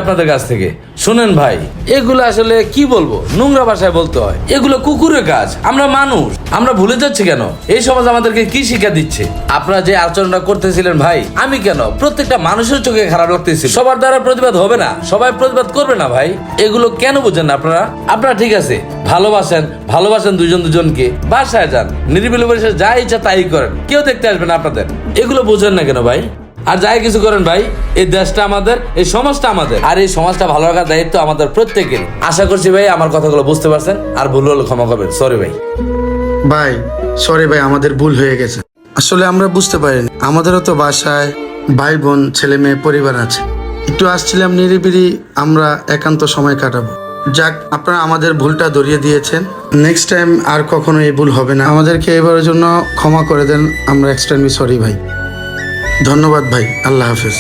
আপনাদের কাছ থেকে শুনেন ভাই, এগুলো আসলে কি বলবো, নোংরা ভাষায় বলতে হয়। এগুলো কুকুরের কাজ, আমরা মানুষ, আমরা ভুলে যাচ্ছি কেন? এই সমাজ আমাদেরকে কি শিক্ষা দিচ্ছে? আপনারা যে আচরণটা করতেছিলেন ভাই, আমি কেন প্রত্যেকটা মানুষের চোখে খারাপ লাগতেছিল। সবার দ্বারা প্রতিবাদ হবে না, সবাই প্রতিবাদ করবে না ভাই। এগুলো কেন বুঝেন না আপনারা ঠিক আছে, ভালোবাসেন দুজন দুজনকে, বাসায় যান, নিরিবিলি পরিবেশে যা ইচ্ছা তাই করেন, কেউ দেখতে আসবে না আপনাদের। এগুলো বুঝেন না কেন ভাই? আর যাই কিছু করেন ভাই, এই দেশটা আমাদের, এই সমাজটা আমাদের, আর এই সমাজটা ভালো রাখার দায়িত্ব আমাদের প্রত্যেকের। আশা করছি ভাই আমার কথাগুলো বুঝতে পারছেন, আর ভুল হলে ক্ষমা করবেন। সরি ভাই। ভাই সরি ভাই, আমাদের ভুল হয়ে গেছে। আসলে আমরা বুঝতে পারিনি, আমাদেরও তো বাসায় ভাই বোন ছেলে মেয়ে পরিবার আছে। একটু আসছিলাম নিরিবিলি, আমরা একান্ত সময় কাটাবো। যাক, আপনারা আমাদের ভুলটা ধরিয়ে দিয়েছেন। নেক্সট টাইম আর কখনো এই ভুল হবে না, আমাদেরকে এবারের জন্য ক্ষমা করে দেন। আমরা এক্সট্রিমলি সরি ভাই। ধন্যবাদ ভাই, আল্লাহ হাফেজ।